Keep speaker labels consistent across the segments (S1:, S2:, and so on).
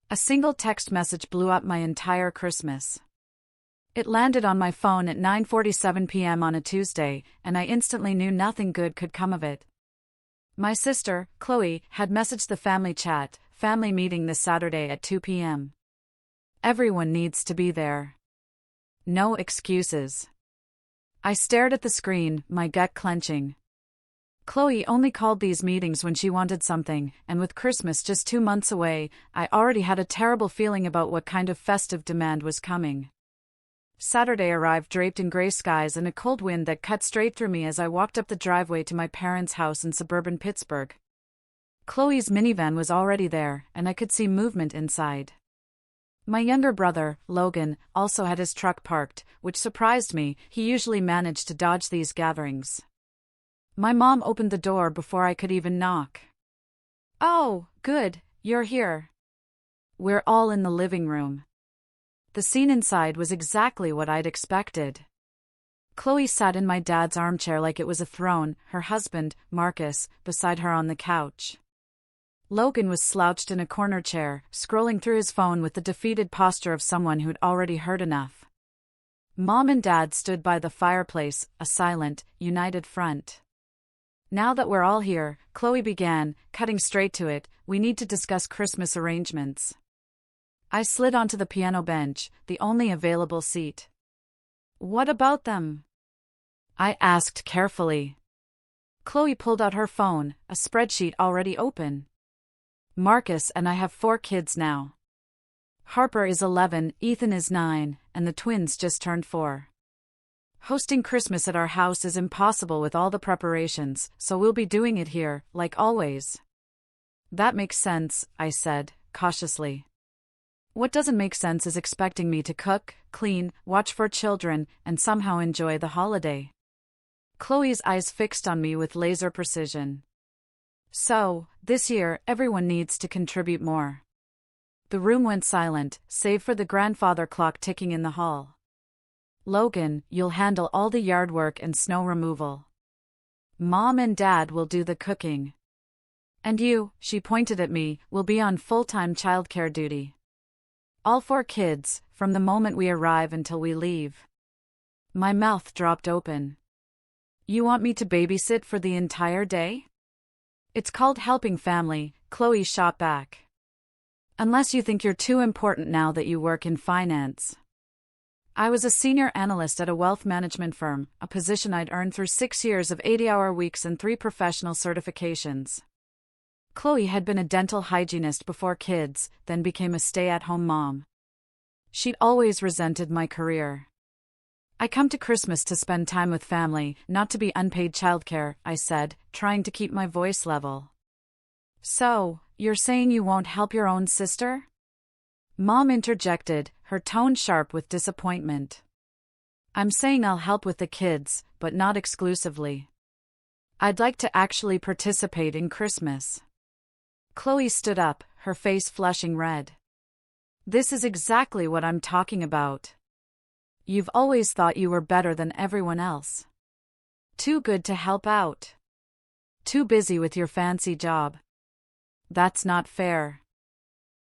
S1: A single text message blew up my entire Christmas. It landed on my phone at 9:47 p.m. on a Tuesday, and I instantly knew nothing good could come of it. My sister, Chloe, had messaged the family chat, family meeting this Saturday at 2 p.m. Everyone needs to be there. No excuses. I stared at the screen, my gut clenching. Chloe only called these meetings when she wanted something, and with Christmas just 2 months away, I already had a terrible feeling about what kind of festive demand was coming. Saturday arrived draped in gray skies and a cold wind that cut straight through me as I walked up the driveway to my parents' house in suburban Pittsburgh. Chloe's minivan was already there, and I could see movement inside. My younger brother, Logan, also had his truck parked, which surprised me. He usually managed to dodge these gatherings. My mom opened the door before I could even knock. "Oh, good, you're here." We're all in the living room. The scene inside was exactly what I'd expected. Chloe sat in my dad's armchair like it was a throne, her husband, Marcus, beside her on the couch. Logan was slouched in a corner chair, scrolling through his phone with the defeated posture of someone who'd already heard enough. Mom and Dad stood by the fireplace, a silent, united front. "Now that we're all here," Chloe began, cutting straight to it, "we need to discuss Christmas arrangements." I slid onto the piano bench, the only available seat. "What about them?" I asked carefully. Chloe pulled out her phone, a spreadsheet already open. "Marcus and I have 4 kids now. Harper is 11, Ethan is 9, and the twins just turned 4. Hosting Christmas at our house is impossible with all the preparations, so we'll be doing it here, like always." "That makes sense," I said, cautiously. "What doesn't make sense is expecting me to cook, clean, watch for children, and somehow enjoy the holiday." Chloe's eyes fixed on me with laser precision. "So, this year, everyone needs to contribute more." The room went silent, save for the grandfather clock ticking in the hall. "Logan, you'll handle all the yard work and snow removal. Mom and Dad will do the cooking. And you," she pointed at me, "will be on full-time childcare duty. All 4 kids, from the moment we arrive until we leave." My mouth dropped open. "You want me to babysit for the entire day?" "It's called helping family," Chloe shot back. "Unless you think you're too important now that you work in finance." I was a senior analyst at a wealth management firm, a position I'd earned through 6 years of 80-hour weeks and 3 professional certifications. Chloe had been a dental hygienist before kids, then became a stay-at-home mom. She'd always resented my career. "I come to Christmas to spend time with family, not to be unpaid childcare," I said, trying to keep my voice level. "So, you're saying you won't help your own sister?" Mom interjected, her tone sharp with disappointment. "I'm saying I'll help with the kids, but not exclusively. I'd like to actually participate in Christmas." Chloe stood up, her face flushing red. "This is exactly what I'm talking about. You've always thought you were better than everyone else. Too good to help out. Too busy with your fancy job. That's not fair.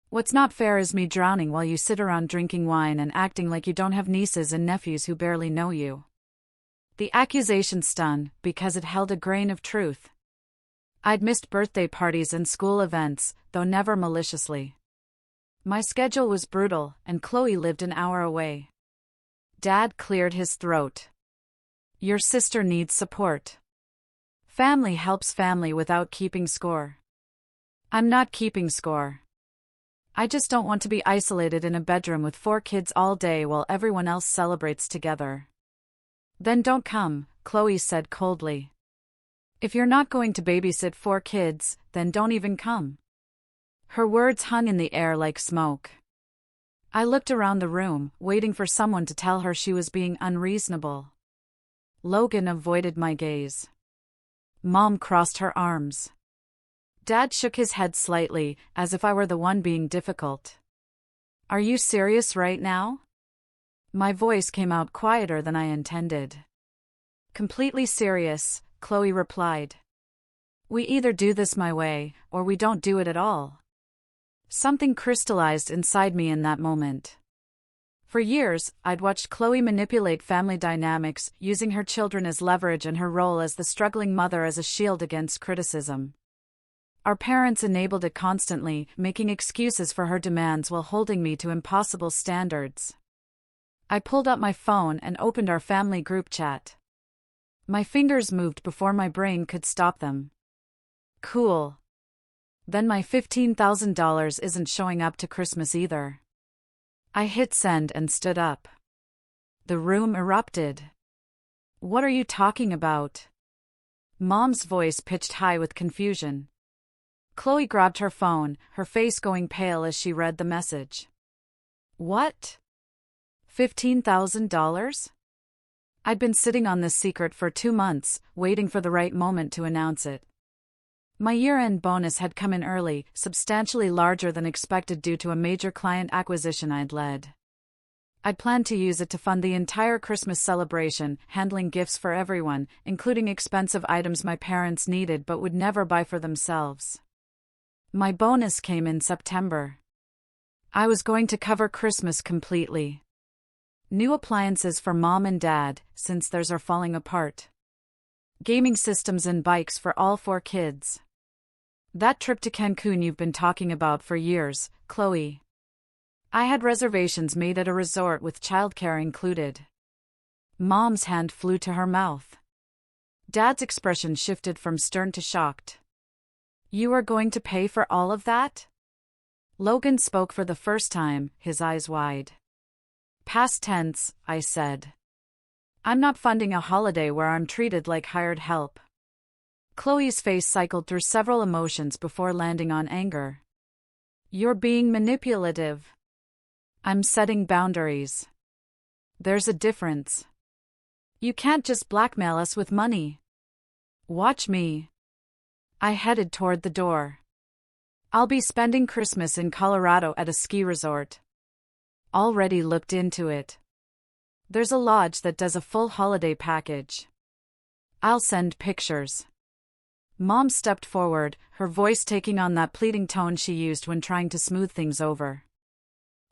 S1: What's not fair is me drowning while you sit around drinking wine and acting like you don't have nieces and nephews who barely know you." The accusation stung, because it held a grain of truth. I'd missed birthday parties and school events, though never maliciously. My schedule was brutal, and Chloe lived an hour away. Dad cleared his throat. "Your sister needs support. Family helps family without keeping score." "I'm not keeping score. I just don't want to be isolated in a bedroom with 4 kids all day while everyone else celebrates together." "Then don't come," Chloe said coldly. "If you're not going to babysit 4 kids, then don't even come." Her words hung in the air like smoke. I looked around the room, waiting for someone to tell her she was being unreasonable. Logan avoided my gaze. Mom crossed her arms. Dad shook his head slightly, as if I were the one being difficult. "Are you serious right now?" My voice came out quieter than I intended. "Completely serious," Chloe replied. "We either do this my way, or we don't do it at all." Something crystallized inside me in that moment. For years, I'd watched Chloe manipulate family dynamics, using her children as leverage and her role as the struggling mother as a shield against criticism. Our parents enabled it constantly, making excuses for her demands while holding me to impossible standards. I pulled up my phone and opened our family group chat. My fingers moved before my brain could stop them. Cool. Then my $15,000 isn't showing up to Christmas either. I hit send and stood up. The room erupted. What are you talking about? Mom's voice pitched high with confusion. Chloe grabbed her phone, her face going pale as she read the message. What? $15,000? I'd been sitting on this secret for 2 months, waiting for the right moment to announce it. My year-end bonus had come in early, substantially larger than expected due to a major client acquisition I'd led. I'd planned to use it to fund the entire Christmas celebration, handling gifts for everyone, including expensive items my parents needed but would never buy for themselves. My bonus came in September. I was going to cover Christmas completely. New appliances for Mom and Dad, since theirs are falling apart. Gaming systems and bikes for all 4 kids. That trip to Cancun you've been talking about for years, Chloe. I had reservations made at a resort with childcare included. Mom's hand flew to her mouth. Dad's expression shifted from stern to shocked. You are going to pay for all of that? Logan spoke for the first time, his eyes wide. Past tense, I said. I'm not funding a holiday where I'm treated like hired help. Chloe's face cycled through several emotions before landing on anger. You're being manipulative. I'm setting boundaries. There's a difference. You can't just blackmail us with money. Watch me. I headed toward the door. I'll be spending Christmas in Colorado at a ski resort. Already looked into it. There's a lodge that does a full holiday package. I'll send pictures. Mom stepped forward, her voice taking on that pleading tone she used when trying to smooth things over.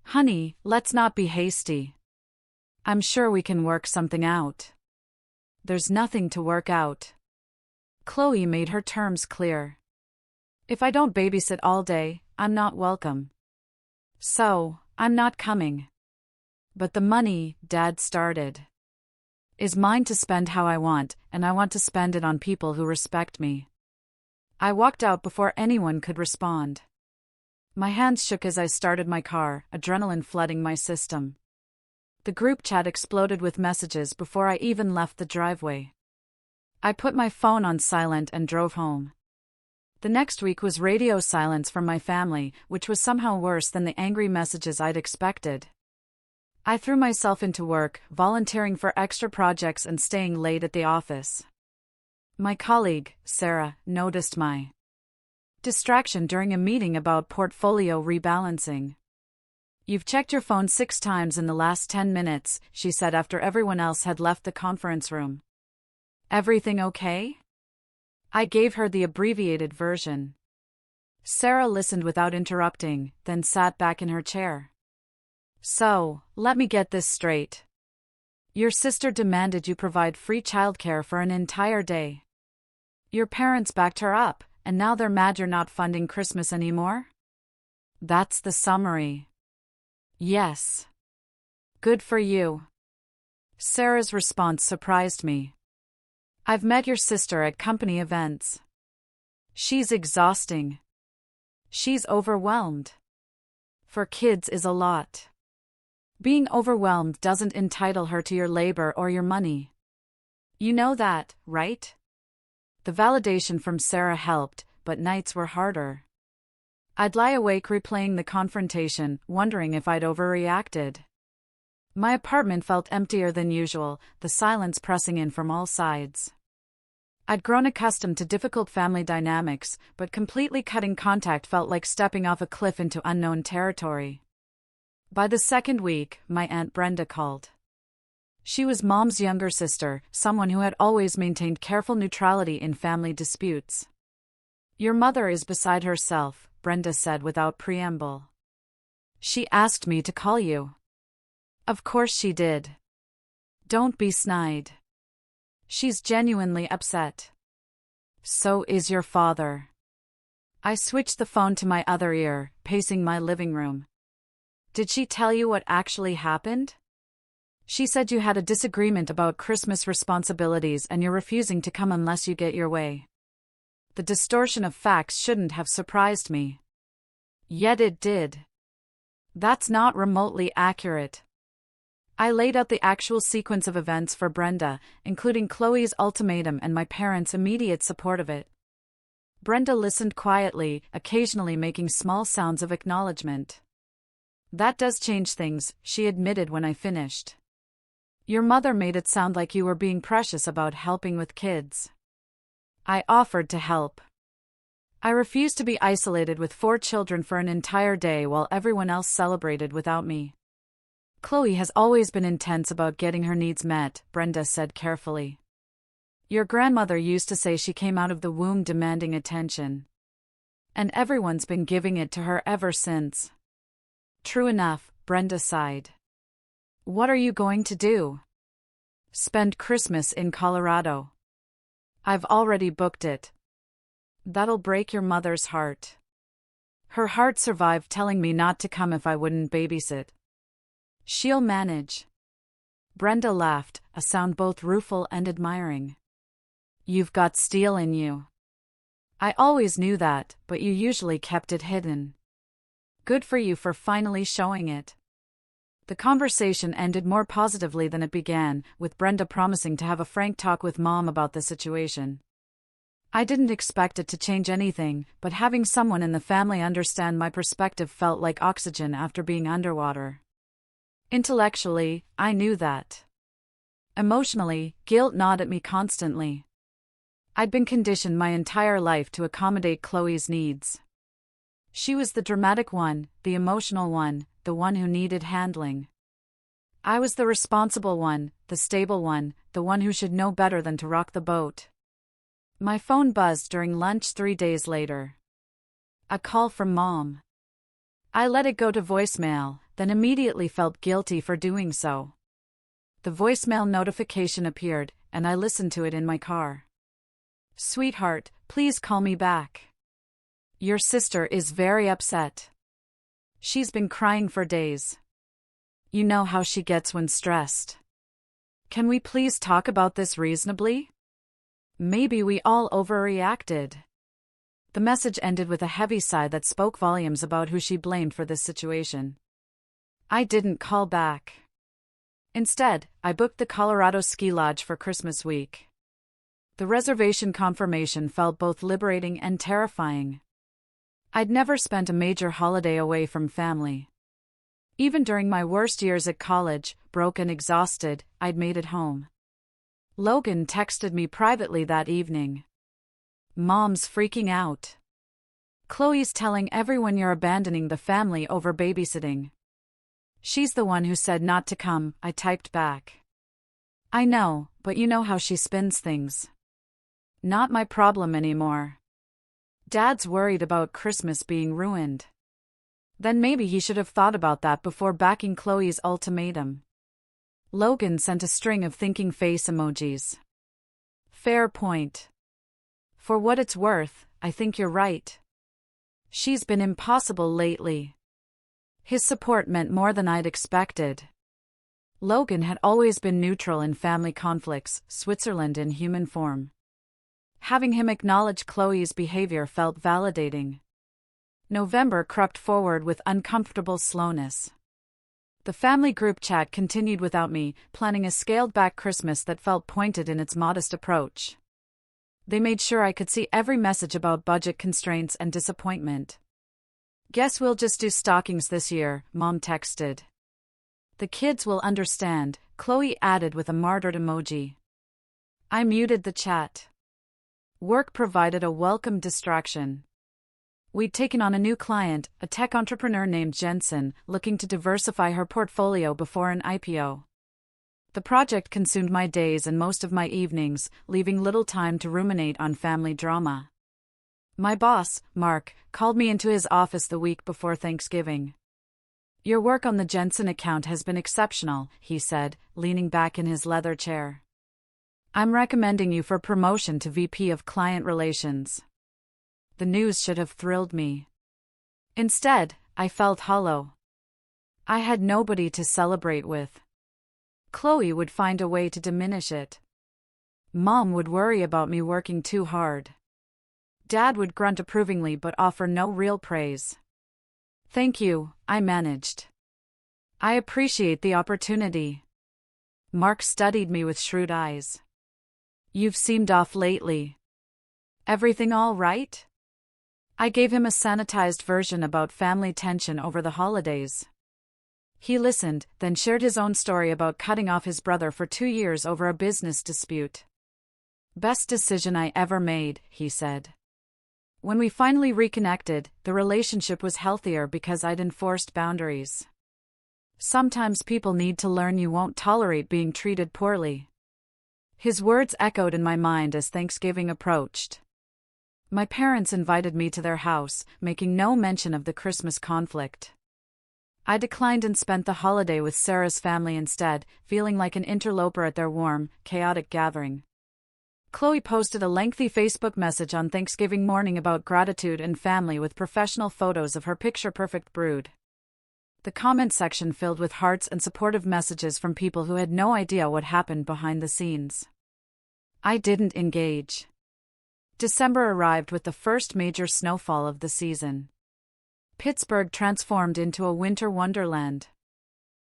S1: Honey, let's not be hasty. I'm sure we can work something out. There's nothing to work out. Chloe made her terms clear. If I don't babysit all day, I'm not welcome. So, I'm not coming. But the money, Dad started, is mine to spend how I want, and I want to spend it on people who respect me. I walked out before anyone could respond. My hands shook as I started my car, adrenaline flooding my system. The group chat exploded with messages before I even left the driveway. I put my phone on silent and drove home. The next week was radio silence from my family, which was somehow worse than the angry messages I'd expected. I threw myself into work, volunteering for extra projects and staying late at the office. My colleague, Sarah, noticed my distraction during a meeting about portfolio rebalancing. You've checked your phone 6 times in the last 10 minutes, she said after everyone else had left the conference room. Everything okay? I gave her the abbreviated version. Sarah listened without interrupting, then sat back in her chair. So, let me get this straight. Your sister demanded you provide free childcare for an entire day. Your parents backed her up, and now they're mad you're not funding Christmas anymore? That's the summary. Yes. Good for you. Sarah's response surprised me. I've met your sister at company events. She's exhausting. She's overwhelmed. For kids is a lot. Being overwhelmed doesn't entitle her to your labor or your money. You know that, right? The validation from Sarah helped, but nights were harder. I'd lie awake replaying the confrontation, wondering if I'd overreacted. My apartment felt emptier than usual, the silence pressing in from all sides. I'd grown accustomed to difficult family dynamics, but completely cutting contact felt like stepping off a cliff into unknown territory. By the second week, my Aunt Brenda called. She was Mom's younger sister, someone who had always maintained careful neutrality in family disputes. Your mother is beside herself, Brenda said without preamble. She asked me to call you. Of course she did. Don't be snide. She's genuinely upset. So is your father. I switched the phone to my other ear, pacing my living room. Did she tell you what actually happened? She said you had a disagreement about Christmas responsibilities and you're refusing to come unless you get your way. The distortion of facts shouldn't have surprised me. Yet it did. That's not remotely accurate. I laid out the actual sequence of events for Brenda, including Chloe's ultimatum and my parents' immediate support of it. Brenda listened quietly, occasionally making small sounds of acknowledgement. That does change things, she admitted when I finished. Your mother made it sound like you were being precious about helping with kids. I offered to help. I refused to be isolated with 4 children for an entire day while everyone else celebrated without me. Chloe has always been intense about getting her needs met, Brenda said carefully. Your grandmother used to say she came out of the womb demanding attention. And everyone's been giving it to her ever since. True enough, Brenda sighed. What are you going to do? Spend Christmas in Colorado. I've already booked it. That'll break your mother's heart. Her heart survived telling me not to come if I wouldn't babysit. She'll manage. Brenda laughed, a sound both rueful and admiring. You've got steel in you. I always knew that, but you usually kept it hidden. Good for you for finally showing it. The conversation ended more positively than it began, with Brenda promising to have a frank talk with Mom about the situation. I didn't expect it to change anything, but having someone in the family understand my perspective felt like oxygen after being underwater. Intellectually, I knew that. Emotionally, guilt gnawed at me constantly. I'd been conditioned my entire life to accommodate Chloe's needs. She was the dramatic one, the emotional one, the one who needed handling. I was the responsible one, the stable one, the one who should know better than to rock the boat. My phone buzzed during lunch 3 days later. A call from Mom. I let it go to voicemail, then immediately felt guilty for doing so. The voicemail notification appeared, and I listened to it in my car. Sweetheart, please call me back. Your sister is very upset. She's been crying for days. You know how she gets when stressed. Can we please talk about this reasonably? Maybe we all overreacted. The message ended with a heavy sigh that spoke volumes about who she blamed for this situation. I didn't call back. Instead, I booked the Colorado ski lodge for Christmas week. The reservation confirmation felt both liberating and terrifying. I'd never spent a major holiday away from family. Even during my worst years at college, broke and exhausted, I'd made it home. Logan texted me privately that evening. Mom's freaking out. Chloe's telling everyone you're abandoning the family over babysitting. She's the one who said not to come, I typed back. I know, but you know how she spins things. Not my problem anymore. Dad's worried about Christmas being ruined. Then maybe he should have thought about that before backing Chloe's ultimatum. Logan sent a string of thinking face emojis. Fair point. For what it's worth, I think you're right. She's been impossible lately. His support meant more than I'd expected. Logan had always been neutral in family conflicts, Switzerland in human form. Having him acknowledge Chloe's behavior felt validating. November crept forward with uncomfortable slowness. The family group chat continued without me, planning a scaled-back Christmas that felt pointed in its modest approach. They made sure I could see every message about budget constraints and disappointment. Guess we'll just do stockings this year, Mom texted. The kids will understand, Chloe added with a martyred emoji. I muted the chat. Work provided a welcome distraction. We'd taken on a new client, a tech entrepreneur named Jensen, looking to diversify her portfolio before an IPO. The project consumed my days and most of my evenings, leaving little time to ruminate on family drama. My boss, Mark, called me into his office the week before Thanksgiving. "Your work on the Jensen account has been exceptional," he said, leaning back in his leather chair. "I'm recommending you for promotion to VP of Client Relations." The news should have thrilled me. Instead, I felt hollow. I had nobody to celebrate with. Chloe would find a way to diminish it. Mom would worry about me working too hard. Dad would grunt approvingly but offer no real praise. "Thank you," I managed. "I appreciate the opportunity." Mark studied me with shrewd eyes. "You've seemed off lately. Everything all right?" I gave him a sanitized version about family tension over the holidays. He listened, then shared his own story about cutting off his brother for 2 years over a business dispute. "Best decision I ever made," he said. When we finally reconnected, the relationship was healthier because I'd enforced boundaries. Sometimes people need to learn you won't tolerate being treated poorly. His words echoed in my mind as Thanksgiving approached. My parents invited me to their house, making no mention of the Christmas conflict. I declined and spent the holiday with Sarah's family instead, feeling like an interloper at their warm, chaotic gathering. Chloe posted a lengthy Facebook message on Thanksgiving morning about gratitude and family with professional photos of her picture-perfect brood. The comment section filled with hearts and supportive messages from people who had no idea what happened behind the scenes. I didn't engage. December arrived with the first major snowfall of the season. Pittsburgh transformed into a winter wonderland.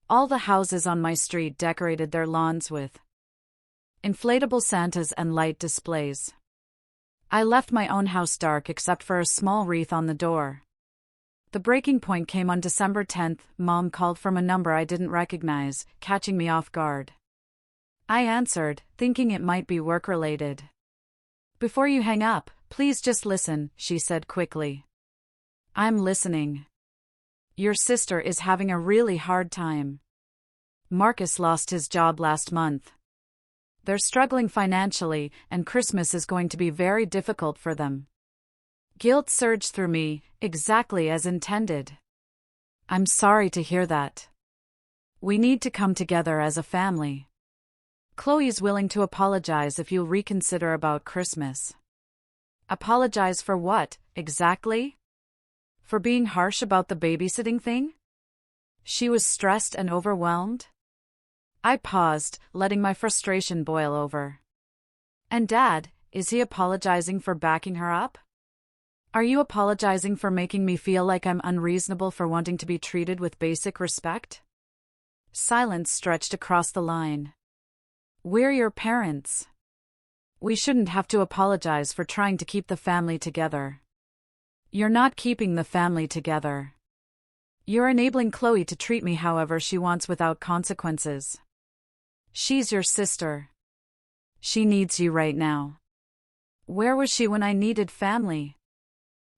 S1: All the houses on my street decorated their lawns with inflatable Santas and light displays. I left my own house dark except for a small wreath on the door. The breaking point came on December 10th. Mom called from a number I didn't recognize, catching me off guard. I answered, thinking it might be work-related. "Before you hang up, please just listen," she said quickly. "I'm listening. Your sister is having a really hard time. Marcus lost his job last month. They're struggling financially, and Christmas is going to be very difficult for them." Guilt surged through me, exactly as intended. "I'm sorry to hear that. We need to come together as a family. Chloe's willing to apologize if you'll reconsider about Christmas." Apologize for what, exactly? For being harsh about the babysitting thing? She was stressed and overwhelmed? I paused, letting my frustration boil over. "And Dad, is he apologizing for backing her up? Are you apologizing for making me feel like I'm unreasonable for wanting to be treated with basic respect?" Silence stretched across the line. "We're your parents. We shouldn't have to apologize for trying to keep the family together." "You're not keeping the family together. You're enabling Chloe to treat me however she wants without consequences. She's your sister. She needs you right now. Where was she when I needed family?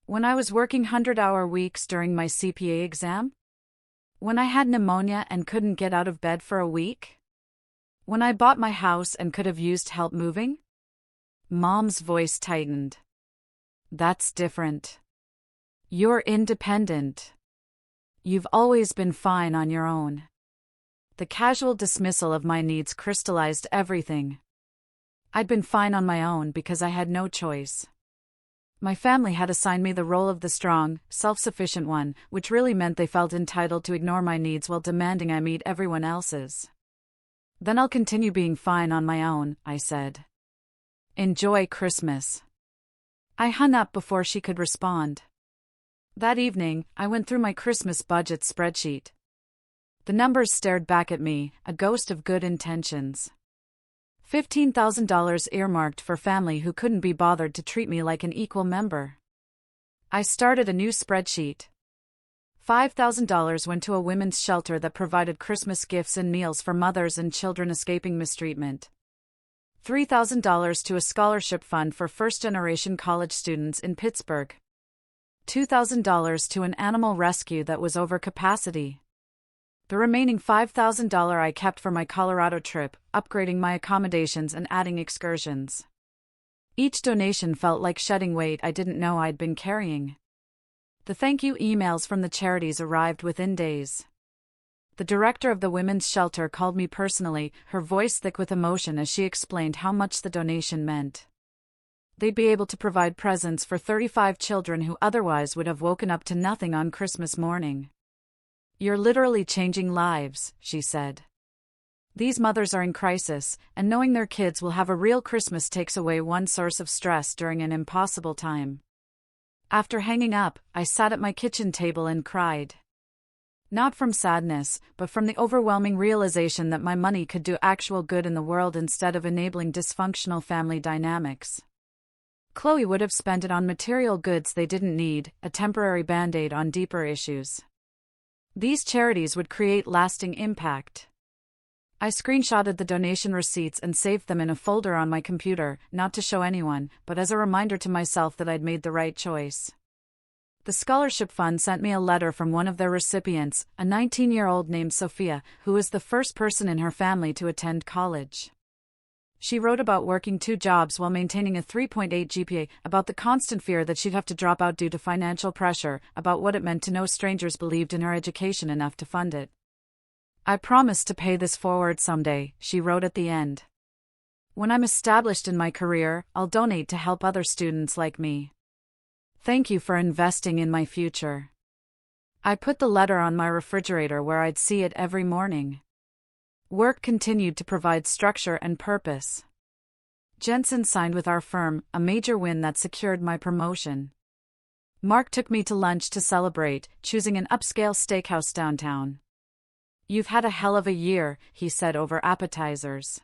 S1: When I was working 100-hour weeks during my CPA exam? When I had pneumonia and couldn't get out of bed for a week? When I bought my house and could have used help moving?" Mom's voice tightened. "That's different. You're independent. You've always been fine on your own." The casual dismissal of my needs crystallized everything. I'd been fine on my own because I had no choice. My family had assigned me the role of the strong, self-sufficient one, which really meant they felt entitled to ignore my needs while demanding I meet everyone else's. "Then I'll continue being fine on my own," I said. "Enjoy Christmas." I hung up before she could respond. That evening, I went through my Christmas budget spreadsheet. The numbers stared back at me, a ghost of good intentions. $15,000 earmarked for family who couldn't be bothered to treat me like an equal member. I started a new spreadsheet. $5,000 went to a women's shelter that provided Christmas gifts and meals for mothers and children escaping mistreatment. $3,000 to a scholarship fund for first-generation college students in Pittsburgh. $2,000 to an animal rescue that was over capacity. The remaining $5,000 I kept for my Colorado trip, upgrading my accommodations and adding excursions. Each donation felt like shedding weight I didn't know I'd been carrying. The thank you emails from the charities arrived within days. The director of the women's shelter called me personally, her voice thick with emotion as she explained how much the donation meant. They'd be able to provide presents for 35 children who otherwise would have woken up to nothing on Christmas morning. "You're literally changing lives," she said. "These mothers are in crisis, and knowing their kids will have a real Christmas takes away one source of stress during an impossible time." After hanging up, I sat at my kitchen table and cried. Not from sadness, but from the overwhelming realization that my money could do actual good in the world instead of enabling dysfunctional family dynamics. Chloe would have spent it on material goods they didn't need, a temporary band-aid on deeper issues. These charities would create lasting impact. I screenshotted the donation receipts and saved them in a folder on my computer, not to show anyone, but as a reminder to myself that I'd made the right choice. The scholarship fund sent me a letter from one of their recipients, a 19-year-old named Sophia, who was the first person in her family to attend college. She wrote about working 2 jobs while maintaining a 3.8 GPA, about the constant fear that she'd have to drop out due to financial pressure, about what it meant to know strangers believed in her education enough to fund it. "I promise to pay this forward someday," she wrote at the end. "When I'm established in my career, I'll donate to help other students like me. Thank you for investing in my future." I put the letter on my refrigerator where I'd see it every morning. Work continued to provide structure and purpose. Jensen signed with our firm, a major win that secured my promotion. Mark took me to lunch to celebrate, choosing an upscale steakhouse downtown. "You've had a hell of a year," he said over appetizers.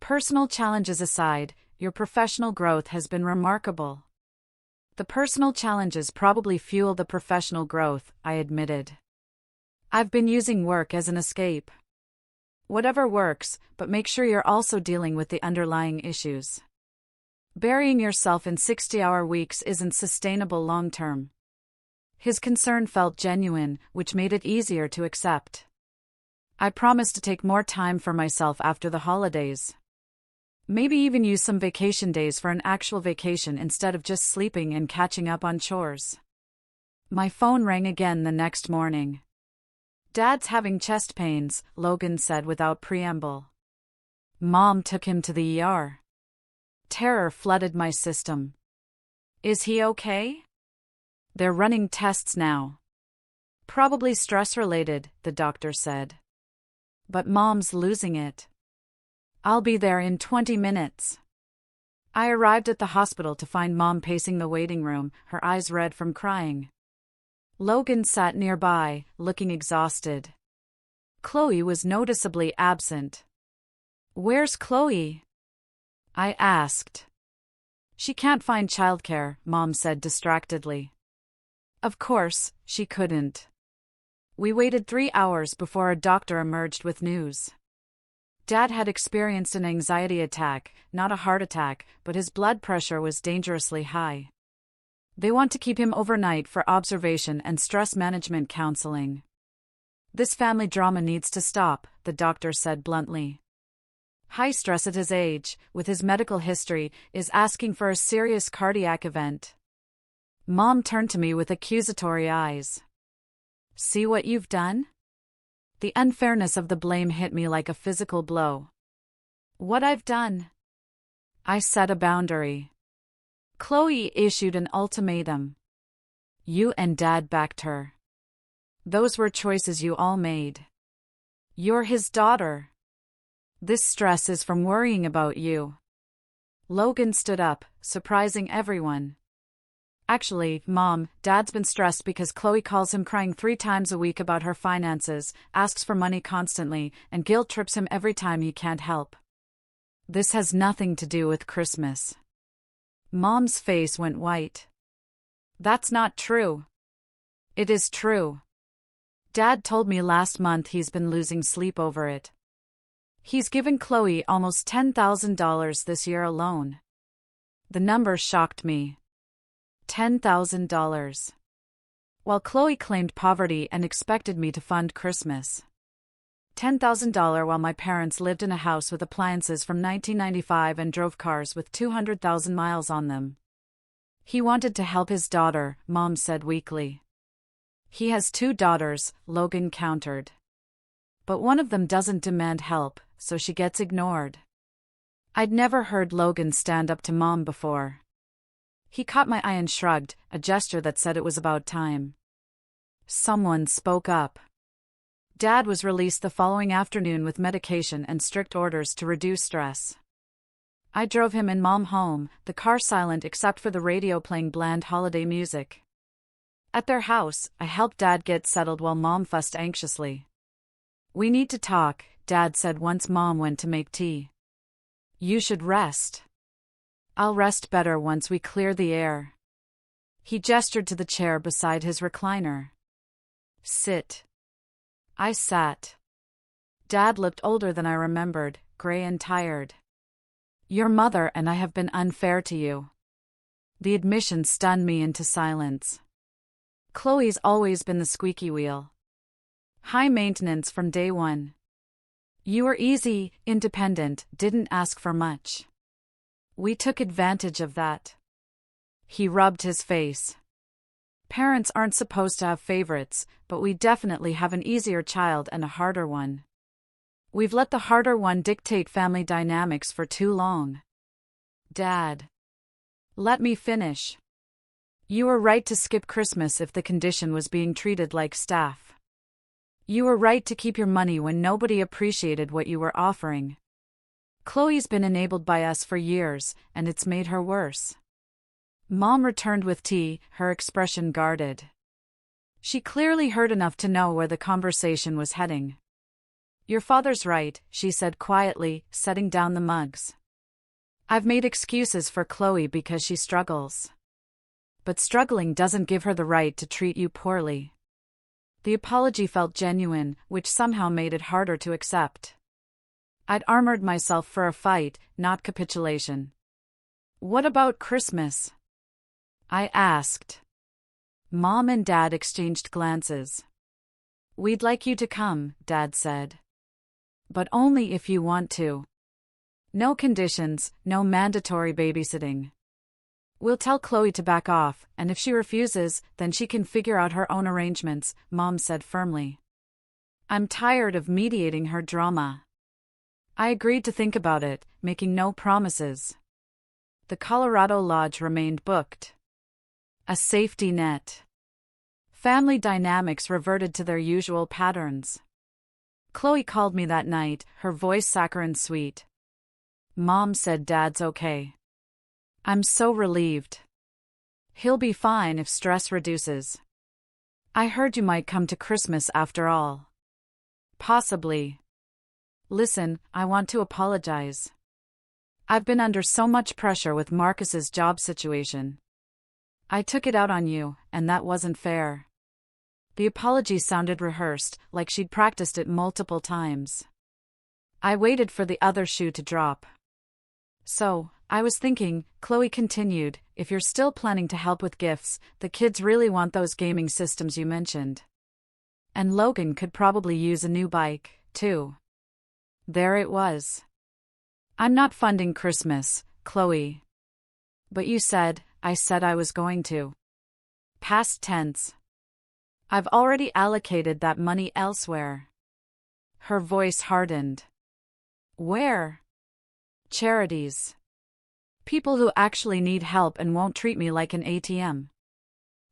S1: "Personal challenges aside, your professional growth has been remarkable." "The personal challenges probably fuel the professional growth," I admitted. "I've been using work as an escape." "Whatever works, but make sure you're also dealing with the underlying issues. Burying yourself in 60-hour weeks isn't sustainable long-term." His concern felt genuine, which made it easier to accept. I promised to take more time for myself after the holidays. Maybe even use some vacation days for an actual vacation instead of just sleeping and catching up on chores. My phone rang again the next morning. "Dad's having chest pains," Logan said without preamble. Mom took him to the ER. Terror flooded my system. "Is he okay?" "They're running tests now. Probably stress-related," the doctor said. "But Mom's losing it." "I'll be there in 20 minutes." I arrived at the hospital to find Mom pacing the waiting room, her eyes red from crying. Logan sat nearby, looking exhausted. Chloe was noticeably absent. "Where's Chloe?" I asked. "She can't find childcare," Mom said distractedly. Of course, she couldn't. We waited 3 hours before a doctor emerged with news. Dad had experienced an anxiety attack, not a heart attack, but his blood pressure was dangerously high. They want to keep him overnight for observation and stress management counseling. "This family drama needs to stop," the doctor said bluntly. "High stress at his age, with his medical history, is asking for a serious cardiac event." Mom turned to me with accusatory eyes. "See what you've done?" The unfairness of the blame hit me like a physical blow. "What I've done?" I set a boundary. Chloe issued an ultimatum. You and Dad backed her. Those were choices you all made. You're his daughter. This stress is from worrying about you. Logan stood up, surprising everyone. "Actually, Mom, Dad's been stressed because Chloe calls him crying 3 times a week about her finances, asks for money constantly, and guilt trips him every time he can't help. This has nothing to do with Christmas." Mom's face went white. "That's not true." "It is true. Dad told me last month he's been losing sleep over it. He's given Chloe almost $10,000 this year alone." The number shocked me. $10,000. While Chloe claimed poverty and expected me to fund Christmas. $10,000 while my parents lived in a house with appliances from 1995 and drove cars with 200,000 miles on them. He wanted to help his daughter, Mom said weakly. He has 2 daughters, Logan countered. But one of them doesn't demand help, so she gets ignored. I'd never heard Logan stand up to Mom before. He caught my eye and shrugged, a gesture that said it was about time. Someone spoke up. Dad was released the following afternoon with medication and strict orders to reduce stress. I drove him and Mom home, the car silent except for the radio playing bland holiday music. At their house, I helped Dad get settled while Mom fussed anxiously. We need to talk, Dad said once Mom went to make tea. You should rest. I'll rest better once we clear the air. He gestured to the chair beside his recliner. Sit. I sat. Dad looked older than I remembered, gray and tired. Your mother and I have been unfair to you. The admission stunned me into silence. Chloe's always been the squeaky wheel. High maintenance from day one. You were easy, independent, didn't ask for much. We took advantage of that. He rubbed his face. Parents aren't supposed to have favorites, but we definitely have an easier child and a harder one. We've let the harder one dictate family dynamics for too long. Dad. Let me finish. You were right to skip Christmas if the condition was being treated like staff. You were right to keep your money when nobody appreciated what you were offering. Chloe's been enabled by us for years, and it's made her worse. Mom returned with tea, her expression guarded. She clearly heard enough to know where the conversation was heading. Your father's right, she said quietly, setting down the mugs. I've made excuses for Chloe because she struggles. But struggling doesn't give her the right to treat you poorly. The apology felt genuine, which somehow made it harder to accept. I'd armored myself for a fight, not capitulation. What about Christmas? I asked. Mom and Dad exchanged glances. We'd like you to come, Dad said. But only if you want to. No conditions, no mandatory babysitting. We'll tell Chloe to back off, and if she refuses, then she can figure out her own arrangements, Mom said firmly. I'm tired of mediating her drama. I agreed to think about it, making no promises. The Colorado Lodge remained booked. A safety net. Family dynamics reverted to their usual patterns. Chloe called me that night, her voice saccharine sweet. Mom said Dad's okay. I'm so relieved. He'll be fine if stress reduces. I heard you might come to Christmas after all. Possibly. Listen, I want to apologize. I've been under so much pressure with Marcus's job situation. I took it out on you, and that wasn't fair. The apology sounded rehearsed, like she'd practiced it multiple times. I waited for the other shoe to drop. So, I was thinking, Chloe continued, if you're still planning to help with gifts, the kids really want those gaming systems you mentioned. And Logan could probably use a new bike, too. There it was. I'm not funding Christmas, Chloe. But you said, I said I was going to. Past tense. I've already allocated that money elsewhere. Her voice hardened. Where? Charities. People who actually need help and won't treat me like an ATM.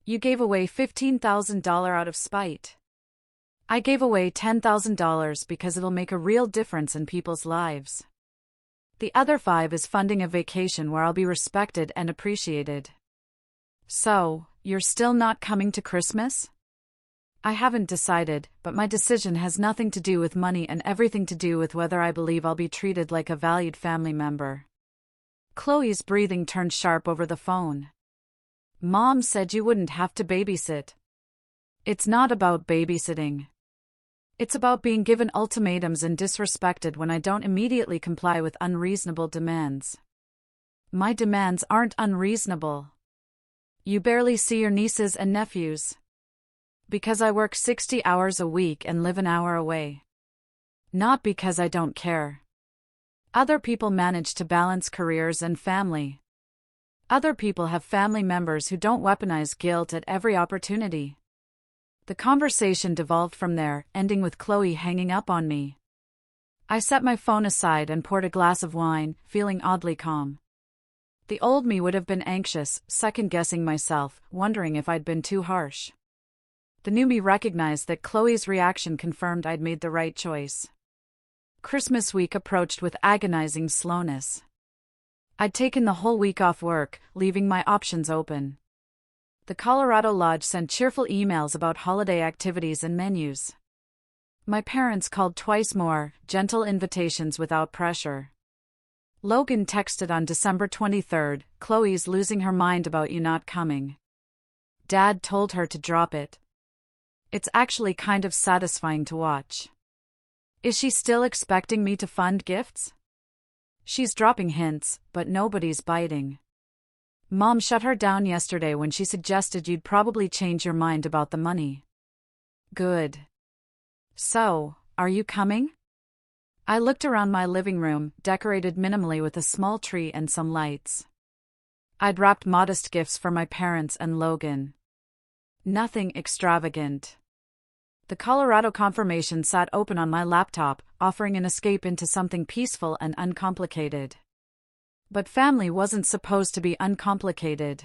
S1: You gave away $15,000 out of spite. I gave away $10,000 because it'll make a real difference in people's lives. The other $5,000 is funding a vacation where I'll be respected and appreciated. So, you're still not coming to Christmas? I haven't decided, but my decision has nothing to do with money and everything to do with whether I believe I'll be treated like a valued family member. Chloe's breathing turned sharp over the phone. Mom said you wouldn't have to babysit. It's not about babysitting. It's about being given ultimatums and disrespected when I don't immediately comply with unreasonable demands. My demands aren't unreasonable. You barely see your nieces and nephews. Because I work 60 hours a week and live an hour away. Not because I don't care. Other people manage to balance careers and family. Other people have family members who don't weaponize guilt at every opportunity. The conversation devolved from there, ending with Chloe hanging up on me. I set my phone aside and poured a glass of wine, feeling oddly calm. The old me would have been anxious, second-guessing myself, wondering if I'd been too harsh. The new me recognized that Chloe's reaction confirmed I'd made the right choice. Christmas week approached with agonizing slowness. I'd taken the whole week off work, leaving my options open. The Colorado Lodge sent cheerful emails about holiday activities and menus. My parents called twice more, gentle invitations without pressure. Logan texted on December 23rd, "Chloe's losing her mind about you not coming." Dad told her to drop it. It's actually kind of satisfying to watch. Is she still expecting me to fund gifts? She's dropping hints, but nobody's biting. Mom shut her down yesterday when she suggested you'd probably change your mind about the money. Good. So, are you coming? I looked around my living room, decorated minimally with a small tree and some lights. I'd wrapped modest gifts for my parents and Logan. Nothing extravagant. The Colorado confirmation sat open on my laptop, offering an escape into something peaceful and uncomplicated. But family wasn't supposed to be uncomplicated.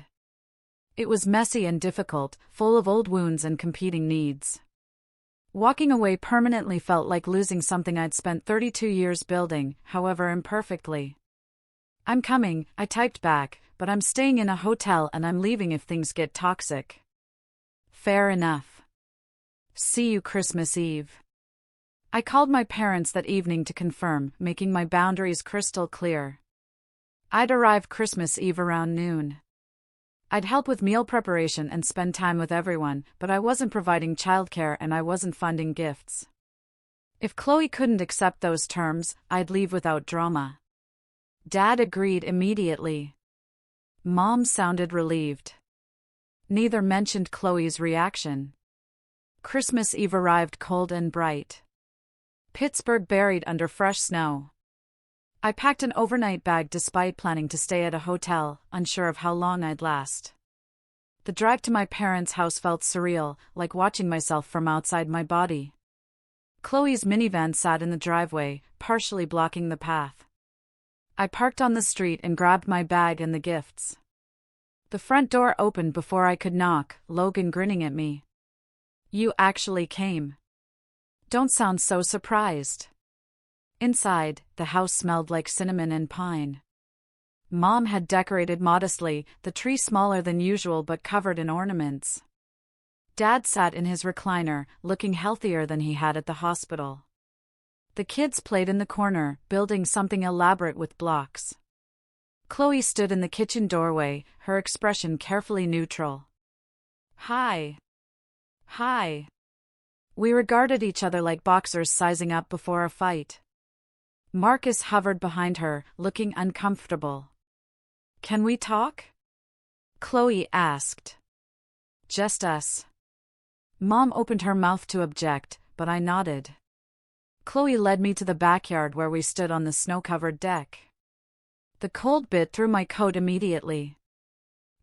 S1: It was messy and difficult, full of old wounds and competing needs. Walking away permanently felt like losing something I'd spent 32 years building, however imperfectly. I'm coming, I typed back, but I'm staying in a hotel and I'm leaving if things get toxic. Fair enough. See you Christmas Eve. I called my parents that evening to confirm, making my boundaries crystal clear. I'd arrive Christmas Eve around noon. I'd help with meal preparation and spend time with everyone, but I wasn't providing childcare and I wasn't funding gifts. If Chloe couldn't accept those terms, I'd leave without drama. Dad agreed immediately. Mom sounded relieved. Neither mentioned Chloe's reaction. Christmas Eve arrived cold and bright. Pittsburgh buried under fresh snow. I packed an overnight bag despite planning to stay at a hotel, unsure of how long I'd last. The drive to my parents' house felt surreal, like watching myself from outside my body. Chloe's minivan sat in the driveway, partially blocking the path. I parked on the street and grabbed my bag and the gifts. The front door opened before I could knock, Logan grinning at me. You actually came. Don't sound so surprised. Inside, the house smelled like cinnamon and pine. Mom had decorated modestly, the tree smaller than usual but covered in ornaments. Dad sat in his recliner, looking healthier than he had at the hospital. The kids played in the corner, building something elaborate with blocks. Chloe stood in the kitchen doorway, her expression carefully neutral. Hi. Hi. We regarded each other like boxers sizing up before a fight. Marcus hovered behind her, looking uncomfortable. Can we talk? Chloe asked. Just us. Mom opened her mouth to object, but I nodded. Chloe led me to the backyard where we stood on the snow-covered deck. The cold bit through my coat immediately.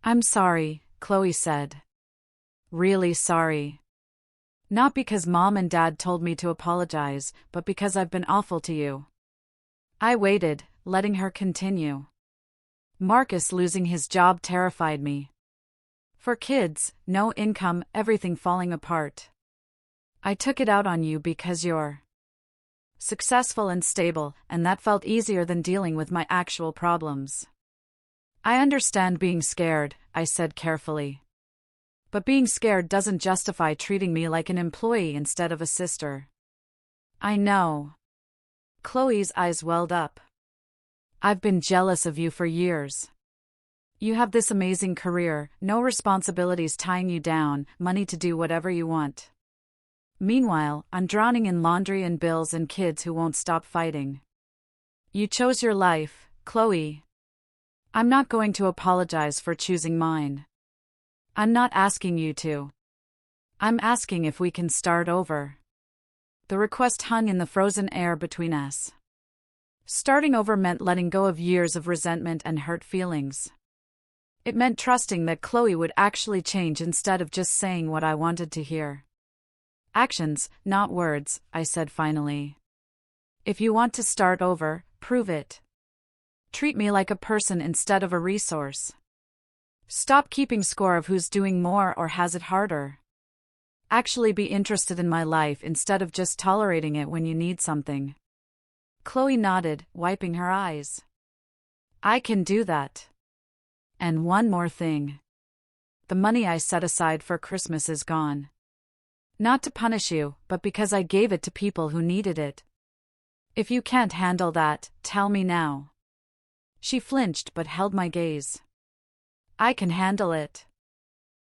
S1: I'm sorry, Chloe said. Really sorry. Not because Mom and Dad told me to apologize, but because I've been awful to you. I waited, letting her continue. Marcus losing his job terrified me. For kids, no income, everything falling apart. I took it out on you because you're successful and stable, and that felt easier than dealing with my actual problems. I understand being scared, I said carefully. But being scared doesn't justify treating me like an employee instead of a sister. I know. Chloe's eyes welled up. I've been jealous of you for years. You have this amazing career, no responsibilities tying you down, money to do whatever you want. Meanwhile, I'm drowning in laundry and bills and kids who won't stop fighting. You chose your life, Chloe. I'm not going to apologize for choosing mine. I'm not asking you to. I'm asking if we can start over. The request hung in the frozen air between us. Starting over meant letting go of years of resentment and hurt feelings. It meant trusting that Chloe would actually change instead of just saying what I wanted to hear. Actions, not words, I said finally. If you want to start over, prove it. Treat me like a person instead of a resource. Stop keeping score of who's doing more or has it harder. Actually be interested in my life instead of just tolerating it when you need something. Chloe nodded, wiping her eyes. I can do that. And one more thing. The money I set aside for Christmas is gone. Not to punish you, but because I gave it to people who needed it. If you can't handle that, tell me now. She flinched but held my gaze. I can handle it.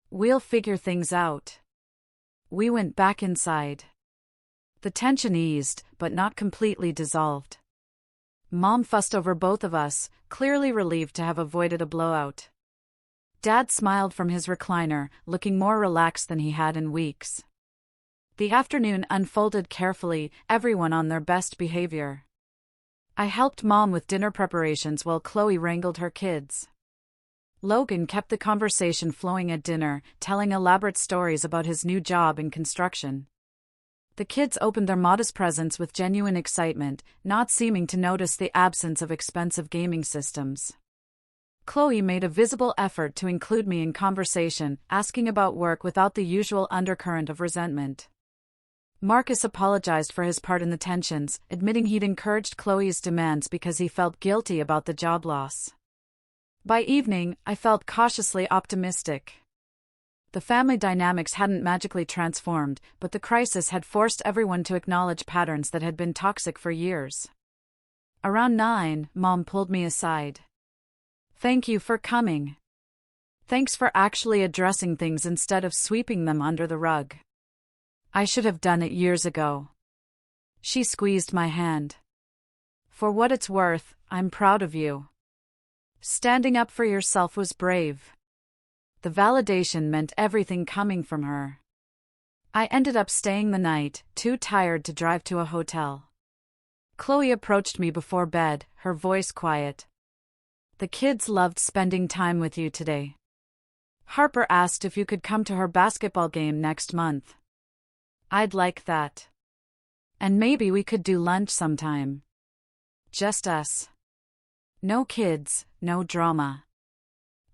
S1: We'll figure things out. We went back inside. The tension eased, but not completely dissolved. Mom fussed over both of us, clearly relieved to have avoided a blowout. Dad smiled from his recliner, looking more relaxed than he had in weeks. The afternoon unfolded carefully, everyone on their best behavior. I helped Mom with dinner preparations while Chloe wrangled her kids. Logan kept the conversation flowing at dinner, telling elaborate stories about his new job in construction. The kids opened their modest presents with genuine excitement, not seeming to notice the absence of expensive gaming systems. Chloe made a visible effort to include me in conversation, asking about work without the usual undercurrent of resentment. Marcus apologized for his part in the tensions, admitting he'd encouraged Chloe's demands because he felt guilty about the job loss. By evening, I felt cautiously optimistic. The family dynamics hadn't magically transformed, but the crisis had forced everyone to acknowledge patterns that had been toxic for years. Around 9, Mom pulled me aside. Thank you for coming. Thanks for actually addressing things instead of sweeping them under the rug. I should have done it years ago. She squeezed my hand. For what it's worth, I'm proud of you. Standing up for yourself was brave. The validation meant everything coming from her. I ended up staying the night, too tired to drive to a hotel. Chloe approached me before bed, her voice quiet. The kids loved spending time with you today. Harper asked if you could come to her basketball game next month. I'd like that. And maybe we could do lunch sometime. Just us. No kids, no drama.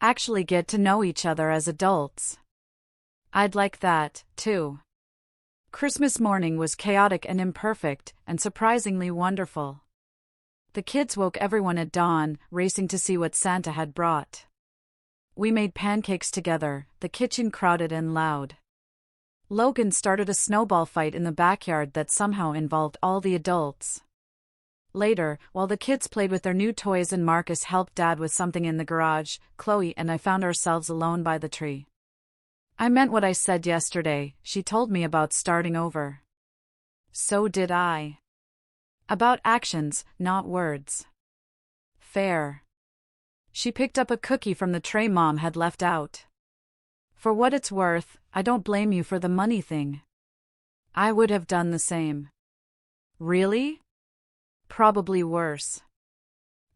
S1: Actually get to know each other as adults. I'd like that, too. Christmas morning was chaotic and imperfect, and surprisingly wonderful. The kids woke everyone at dawn, racing to see what Santa had brought. We made pancakes together, the kitchen crowded and loud. Logan started a snowball fight in the backyard that somehow involved all the adults. Later, while the kids played with their new toys and Marcus helped Dad with something in the garage, Chloe and I found ourselves alone by the tree. I meant what I said yesterday, she told me about starting over. So did I. About actions, not words. Fair. She picked up a cookie from the tray Mom had left out. For what it's worth, I don't blame you for the money thing. I would have done the same. Really? Probably worse.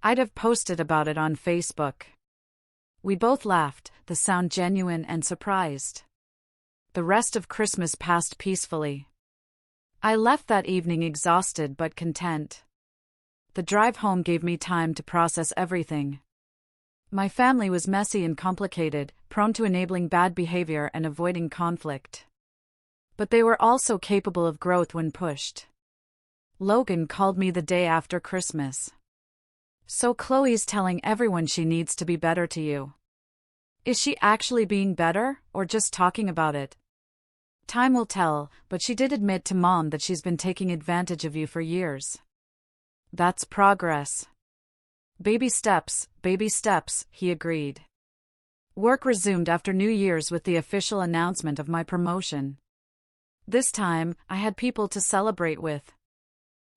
S1: I'd have posted about it on Facebook. We both laughed, the sound genuine and surprised. The rest of Christmas passed peacefully. I left that evening exhausted but content. The drive home gave me time to process everything. My family was messy and complicated, prone to enabling bad behavior and avoiding conflict. But they were also capable of growth when pushed. Logan called me the day after Christmas. So Chloe's telling everyone she needs to be better to you. Is she actually being better, or just talking about it? Time will tell, but she did admit to Mom that she's been taking advantage of you for years. That's progress. Baby steps, he agreed. Work resumed after New Year's with the official announcement of my promotion. This time, I had people to celebrate with.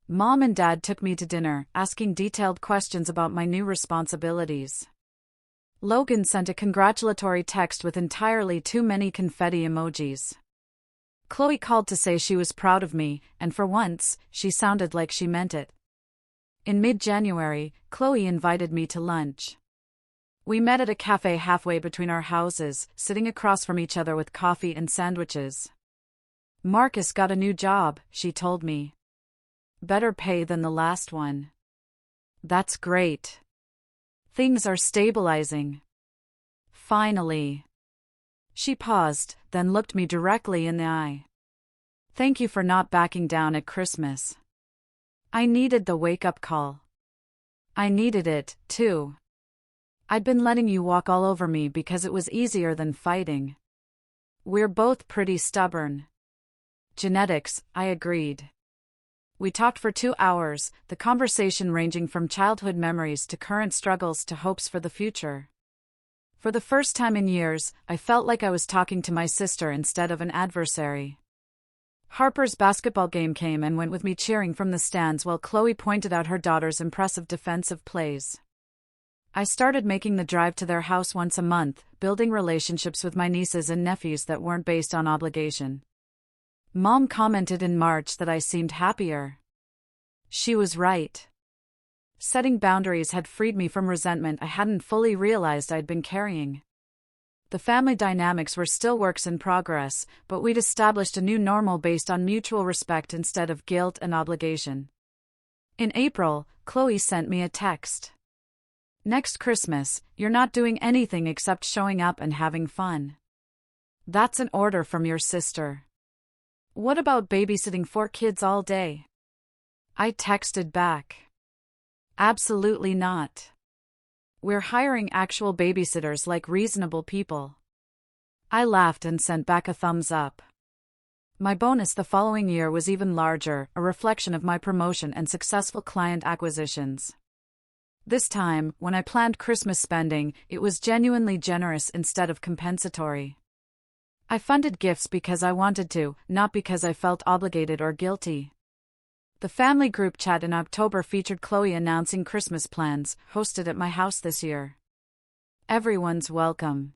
S1: Mom and Dad took me to dinner, asking detailed questions about my new responsibilities. Logan sent a congratulatory text with entirely too many confetti emojis. Chloe called to say she was proud of me, and for once, she sounded like she meant it. In mid-January, Chloe invited me to lunch. We met at a cafe halfway between our houses, sitting across from each other with coffee and sandwiches. Marcus got a new job, she told me. Better pay than the last one. That's great. Things are stabilizing. Finally. She paused, then looked me directly in the eye. Thank you for not backing down at Christmas. I needed the wake-up call. I needed it, too. I'd been letting you walk all over me because it was easier than fighting. We're both pretty stubborn. Genetics, I agreed. We talked for 2 hours, the conversation ranging from childhood memories to current struggles to hopes for the future. For the first time in years, I felt like I was talking to my sister instead of an adversary. Harper's basketball game came and went with me cheering from the stands while Chloe pointed out her daughter's impressive defensive plays. I started making the drive to their house once a month, building relationships with my nieces and nephews that weren't based on obligation. Mom commented in March that I seemed happier. She was right. Setting boundaries had freed me from resentment I hadn't fully realized I'd been carrying. The family dynamics were still works in progress, but we'd established a new normal based on mutual respect instead of guilt and obligation. In April, Chloe sent me a text. Next Christmas, you're not doing anything except showing up and having fun. That's an order from your sister. What about babysitting 4 kids all day? I texted back. Absolutely not. We're hiring actual babysitters like reasonable people. I laughed and sent back a thumbs up. My bonus the following year was even larger, a reflection of my promotion and successful client acquisitions. This time, when I planned Christmas spending, it was genuinely generous instead of compensatory. I funded gifts because I wanted to, not because I felt obligated or guilty. The family group chat in October featured Chloe announcing Christmas plans, hosted at my house this year. Everyone's welcome.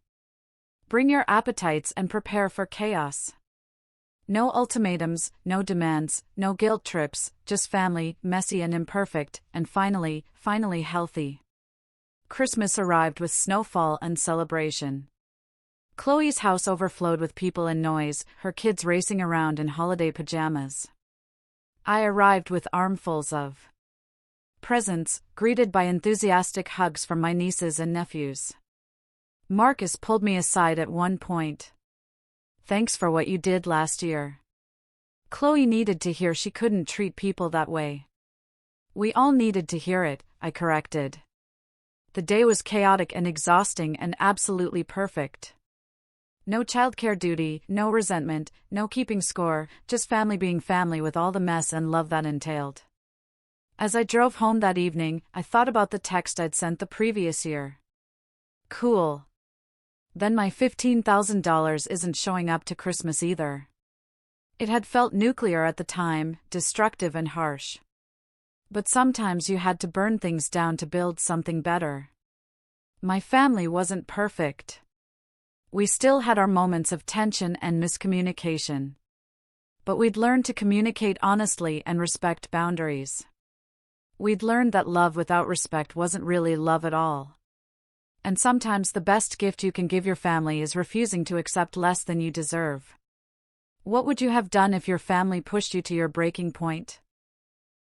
S1: Bring your appetites and prepare for chaos. No ultimatums, no demands, no guilt trips, just family, messy and imperfect, and finally healthy. Christmas arrived with snowfall and celebration. Chloe's house overflowed with people and noise, her kids racing around in holiday pajamas. I arrived with armfuls of presents, greeted by enthusiastic hugs from my nieces and nephews. Marcus pulled me aside at one point. Thanks for what you did last year. Chloe needed to hear she couldn't treat people that way. We all needed to hear it, I corrected. The day was chaotic and exhausting and absolutely perfect. No childcare duty, no resentment, no keeping score, just family being family with all the mess and love that entailed. As I drove home that evening, I thought about the text I'd sent the previous year. Cool. Then my $15,000 isn't showing up to Christmas either. It had felt nuclear at the time, destructive and harsh. But sometimes you had to burn things down to build something better. My family wasn't perfect. We still had our moments of tension and miscommunication. But we'd learned to communicate honestly and respect boundaries. We'd learned that love without respect wasn't really love at all. And sometimes the best gift you can give your family is refusing to accept less than you deserve. What would you have done if your family pushed you to your breaking point?